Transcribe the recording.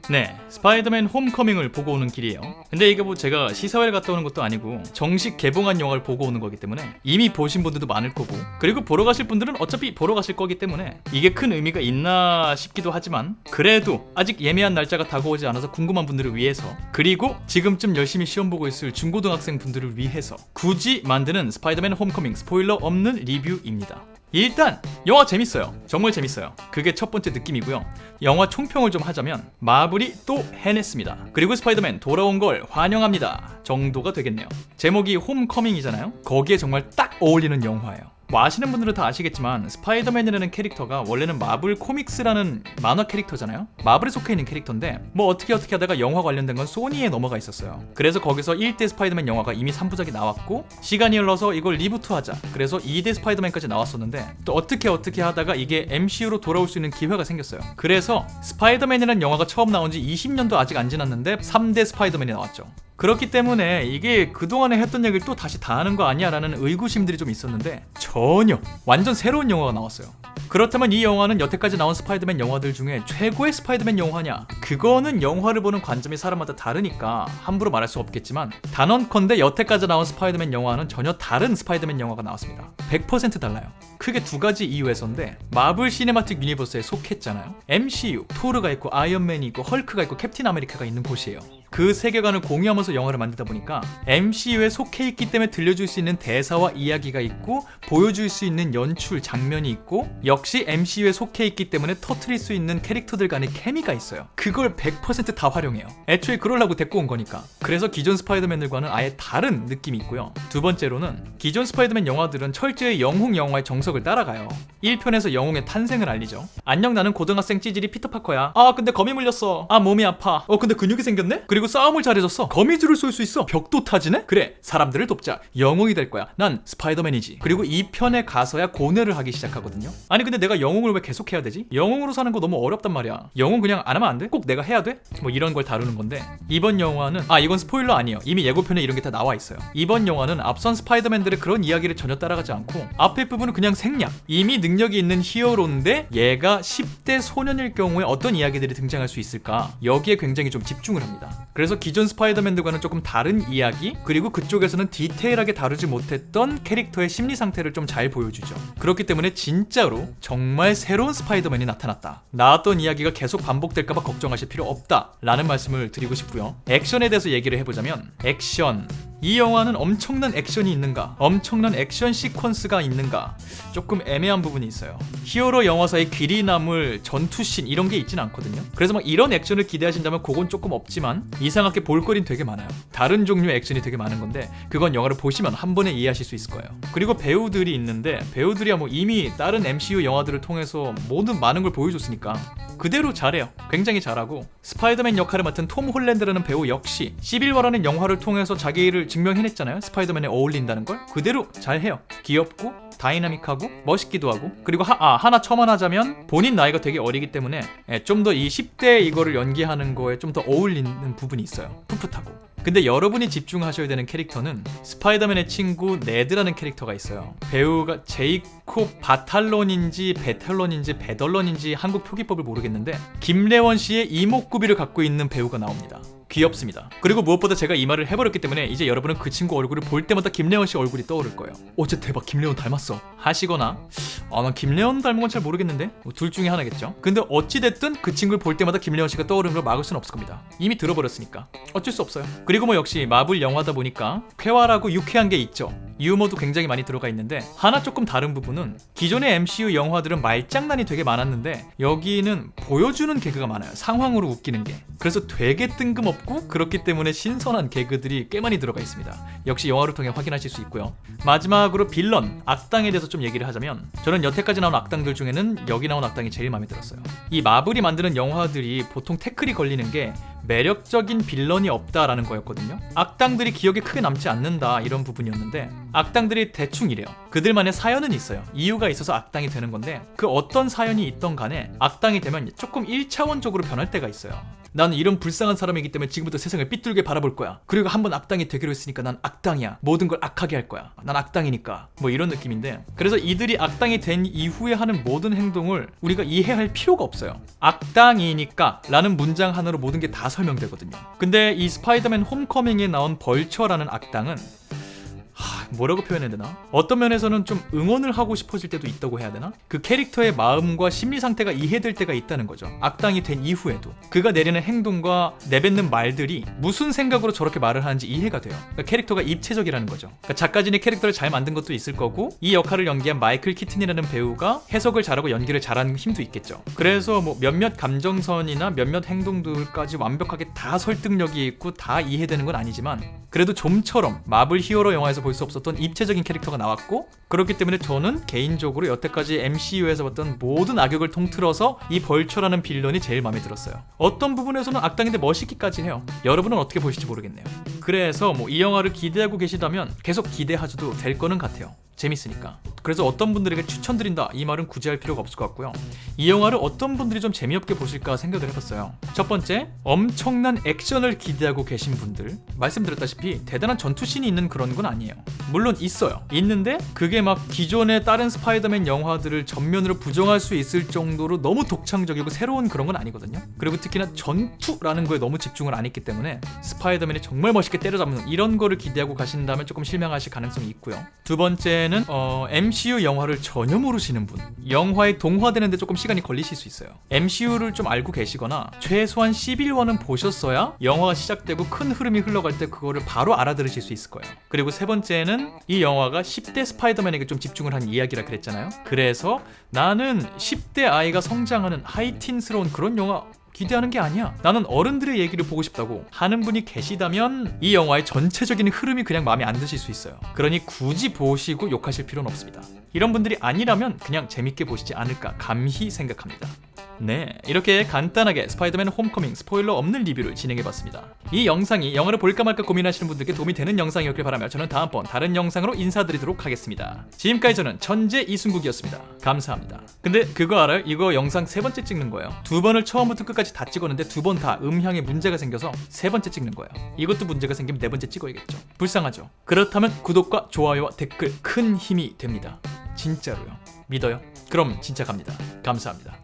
네, 스파이더맨 홈커밍을 보고 오는 길이에요. 근데 이게 뭐 제가 시사회를 갔다 오는 것도 아니고 정식 개봉한 영화를 보고 오는 거기 때문에 이미 보신 분들도 많을 거고, 그리고 보러 가실 분들은 어차피 보러 가실 거기 때문에 이게 큰 의미가 있나 싶기도 하지만, 그래도 아직 예매한 날짜가 다가오지 않아서 궁금한 분들을 위해서, 그리고 지금쯤 열심히 시험 보고 있을 중고등학생 분들을 위해서 굳이 만드는 스파이더맨 홈커밍 스포일러 없는 리뷰입니다. 일단 영화 재밌어요. 정말 재밌어요. 그게 첫 번째 느낌이고요. 영화 총평을 좀 하자면 마블이 또 해냈습니다. 그리고 스파이더맨 돌아온 걸 환영합니다 정도가 되겠네요. 제목이 홈커밍이잖아요. 거기에 정말 딱 어울리는 영화예요. 뭐 아시는 분들은 다 아시겠지만 스파이더맨이라는 캐릭터가 원래는 마블 코믹스라는 만화 캐릭터잖아요. 마블에 속해 있는 캐릭터인데 뭐 어떻게 하다가 영화 관련된 건 소니에 넘어가 있었어요. 그래서 거기서 1대 스파이더맨 영화가 이미 3부작이 나왔고, 시간이 흘러서 이걸 리부트하자 그래서 2대 스파이더맨까지 나왔었는데, 또 어떻게 하다가 이게 MCU로 돌아올 수 있는 기회가 생겼어요. 그래서 스파이더맨이라는 영화가 처음 나온 지 20년도 아직 안 지났는데 3대 스파이더맨이 나왔죠. 그렇기 때문에 이게 그동안에 했던 얘기를 또 다시 다 하는 거 아니야 라는 의구심들이 좀 있었는데, 전혀 완전 새로운 영화가 나왔어요. 그렇다면 이 영화는 여태까지 나온 스파이더맨 영화들 중에 최고의 스파이더맨 영화냐? 그거는 영화를 보는 관점이 사람마다 다르니까 함부로 말할 수 없겠지만, 단언컨대 여태까지 나온 스파이더맨 영화는 전혀 다른 스파이더맨 영화가 나왔습니다. 100% 달라요. 크게 두 가지 이유에서인데, 마블 시네마틱 유니버스에 속했잖아요. MCU, 토르가 있고 아이언맨이 있고 헐크가 있고 캡틴 아메리카가 있는 곳이에요. 그 세계관을 공유하면서 영화를 만들다 보니까 MCU에 속해 있기 때문에 들려줄 수 있는 대사와 이야기가 있고, 보여줄 수 있는 연출, 장면이 있고, 역시 MCU에 속해 있기 때문에 터트릴 수 있는 캐릭터들 간의 케미가 있어요. 그걸 100% 다 활용해요. 애초에 그러려고 데리고 온 거니까. 그래서 기존 스파이더맨들과는 아예 다른 느낌이 있고요. 두 번째로는 기존 스파이더맨 영화들은 철저히 영웅 영화의 정석을 따라가요. 1편에서 영웅의 탄생을 알리죠. 안녕, 나는 고등학생 찌질이 피터파커야. 아 근데 거미 물렸어. 아 몸이 아파. 근데 근육이 생겼네? 그리고 싸움을 잘해줬어. 거미줄을 쏠 수 있어. 벽도 타지네? 그래, 사람들을 돕자. 영웅이 될 거야. 난 스파이더맨이지. 그리고 2편에 가서야 고뇌를 하기 시작하거든요. 아니 근데 내가 영웅을 왜 계속 해야 되지? 영웅으로 사는 거 너무 어렵단 말이야. 영웅 그냥 안 하면 안 돼? 꼭 내가 해야 돼? 뭐 이런 걸 다루는 건데, 이번 영화는 이건 스포일러 아니에요. 이미 예고편에 이런 게 다 나와 있어요. 이번 영화는 앞선 스파이더맨들의 그런 이야기를 전혀 따라가지 않고, 앞에 부분은 그냥 생략. 이미 능력이 있는 히어로인데 얘가 10대 소년일 경우에 어떤 이야기들이 등장할 수 있을까, 여기에 굉장히 좀 집중을 합니다. 그래서 기존 스파이더맨들과는 조금 다른 이야기, 그리고 그쪽에서는 디테일하게 다루지 못했던 캐릭터의 심리 상태를 좀 잘 보여주죠. 그렇기 때문에 진짜로 정말 새로운 스파이더맨이 나타났다. 나왔던 이야기가 계속 반복될까봐 걱정하실 필요 없다 라는 말씀을 드리고 싶고요. 액션에 대해서 얘기를 해보자면, 액션, 이 영화는 엄청난 액션이 있는가, 엄청난 액션 시퀀스가 있는가, 조금 애매한 부분이 있어요. 히어로 영화사의 길이 남을 전투씬 이런 게 있진 않거든요. 그래서 막 이런 액션을 기대하신다면 그건 조금 없지만, 이상하게 볼거리는 되게 많아요. 다른 종류의 액션이 되게 많은 건데, 그건 영화를 보시면 한 번에 이해하실 수 있을 거예요. 그리고 배우들이 있는데, 배우들이야 뭐 이미 다른 MCU 영화들을 통해서 모든 많은 걸 보여줬으니까 그대로 잘해요. 굉장히 잘하고, 스파이더맨 역할을 맡은 톰 홀랜드라는 배우 역시 시빌워라는 영화를 통해서 자기를 증명해냈잖아요. 스파이더맨에 어울린다는 걸 그대로 잘해요. 귀엽고 다이나믹하고 멋있기도 하고, 그리고 하나 첨언하자면 본인 나이가 되게 어리기 때문에 좀 더 이 10대 이거를 연기하는 거에 좀 더 어울리는 부분이 있어요. 풋풋하고. 근데 여러분이 집중하셔야 되는 캐릭터는 스파이더맨의 친구 네드라는 캐릭터가 있어요. 배우가 제이콥 바탈론인지 베탈론인지 베덜런인지 한국 표기법을 모르겠는데, 김래원 씨의 이목구비를 갖고 있는 배우가 나옵니다. 귀엽습니다. 그리고 무엇보다 제가 이 말을 해버렸기 때문에 이제 여러분은 그 친구 얼굴을 볼 때마다 김래원 씨 얼굴이 떠오를 거예요. 쟤 대박, 김래원 닮았어 하시거나, 난 김래원 닮은 건 잘 모르겠는데, 둘 중에 하나겠죠. 근데 어찌됐든 그 친구를 볼 때마다 김래원 씨가 떠오르는 걸 막을 수는 없을 겁니다. 이미 들어버렸으니까 어쩔 수 없어요. 그리고 뭐 역시 마블 영화다 보니까 쾌활하고 유쾌한 게 있죠. 유머도 굉장히 많이 들어가 있는데, 하나 조금 다른 부분은 기존의 MCU 영화들은 말장난이 되게 많았는데 여기는 보여주는 개그가 많아요. 상황으로 웃기는 게. 그래서 되게 뜬금없고, 그렇기 때문에 신선한 개그들이 꽤 많이 들어가 있습니다. 역시 영화를 통해 확인하실 수 있고요. 마지막으로 빌런, 악당에 대해서 좀 얘기를 하자면, 저는 여태까지 나온 악당들 중에는 여기 나온 악당이 제일 마음에 들었어요. 이 마블이 만드는 영화들이 보통 태클이 걸리는 게 매력적인 빌런이 없다라는 거였거든요. 악당들이 기억에 크게 남지 않는다 이런 부분이었는데, 악당들이 대충 이래요. 그들만의 사연은 있어요. 이유가 있어서 악당이 되는 건데, 그 어떤 사연이 있던 간에 악당이 되면 조금 1차원적으로 변할 때가 있어요. 난 이런 불쌍한 사람이기 때문에 지금부터 세상을 삐뚤게 바라볼 거야. 그리고 한번 악당이 되기로 했으니까 난 악당이야. 모든 걸 악하게 할 거야. 난 악당이니까. 뭐 이런 느낌인데, 그래서 이들이 악당이 된 이후에 하는 모든 행동을 우리가 이해할 필요가 없어요. 악당이니까 라는 문장 하나로 모든 게 다 설명되거든요. 근데 이 스파이더맨 홈커밍에 나온 벌처라는 악당은 뭐라고 표현해야 되나? 어떤 면에서는 좀 응원을 하고 싶어질 때도 있다고 해야 되나? 그 캐릭터의 마음과 심리 상태가 이해될 때가 있다는 거죠. 악당이 된 이후에도 그가 내리는 행동과 내뱉는 말들이 무슨 생각으로 저렇게 말을 하는지 이해가 돼요. 그러니까 캐릭터가 입체적이라는 거죠. 그러니까 작가진이 캐릭터를 잘 만든 것도 있을 거고, 이 역할을 연기한 마이클 키튼이라는 배우가 해석을 잘하고 연기를 잘하는 힘도 있겠죠. 그래서 뭐 몇몇 감정선이나 몇몇 행동들까지 완벽하게 다 설득력이 있고 다 이해되는 건 아니지만, 그래도 좀처럼 마블 히어로 영화에서 볼 수 없었던 입체적인 캐릭터가 나왔고, 그렇기 때문에 저는 개인적으로 여태까지 MCU에서 봤던 모든 악역을 통틀어서 이 벌처라는 빌런이 제일 마음에 들었어요. 어떤 부분에서는 악당인데 멋있기까지 해요. 여러분은 어떻게 보실지 모르겠네요. 그래서 뭐 이 영화를 기대하고 계시다면 계속 기대하셔도 될 거는 같아요. 재밌으니까. 그래서 어떤 분들에게 추천드린다, 이 말은 굳이 할 필요가 없을 것 같고요. 이 영화를 어떤 분들이 좀 재미없게 보실까 생각을 해봤어요. 첫 번째, 엄청난 액션을 기대하고 계신 분들. 말씀드렸다시피 대단한 전투씬이 있는 그런 건 아니에요. 물론 있어요. 있는데 그게 막 기존의 다른 스파이더맨 영화들을 전면으로 부정할 수 있을 정도로 너무 독창적이고 새로운 그런 건 아니거든요. 그리고 특히나 전투라는 거에 너무 집중을 안 했기 때문에 스파이더맨이 정말 멋있게 때려잡는 이런 거를 기대하고 가신다면 조금 실망하실 가능성이 있고요. 두 번째는 MCU 영화를 전혀 모르시는 분, 영화에 동화되는데 조금 시간이 걸리실 수 있어요. MCU를 좀 알고 계시거나 최소한 시빌워는 보셨어야 영화가 시작되고 큰 흐름이 흘러갈 때 그거를 바로 알아들으실 수 있을 거예요. 그리고 세 번째는 이 영화가 10대 스파이더맨에게 좀 집중을 한 이야기라 그랬잖아요. 그래서 나는 10대 아이가 성장하는 하이틴스러운 그런 영화 기대하는 게 아니야, 나는 어른들의 얘기를 보고 싶다고 하는 분이 계시다면 이 영화의 전체적인 흐름이 그냥 마음에 안 드실 수 있어요. 그러니 굳이 보시고 욕하실 필요는 없습니다. 이런 분들이 아니라면 그냥 재밌게 보시지 않을까 감히 생각합니다. 네, 이렇게 간단하게 스파이더맨 홈커밍 스포일러 없는 리뷰를 진행해봤습니다. 이 영상이 영화를 볼까 말까 고민하시는 분들께 도움이 되는 영상이었길 바라며 저는 다음번 다른 영상으로 인사드리도록 하겠습니다. 지금까지 저는 천재 이순국이었습니다. 감사합니다. 근데 그거 알아요? 이거 영상 세 번째 찍는 거예요. 두 번을 처음부터 끝까지 다 찍었는데 두 번 다 음향에 문제가 생겨서 세 번째 찍는 거예요. 이것도 문제가 생기면 네 번째 찍어야겠죠. 불쌍하죠? 그렇다면 구독과 좋아요와 댓글 큰 힘이 됩니다. 진짜로요. 믿어요? 그럼 진짜 갑니다. 감사합니다.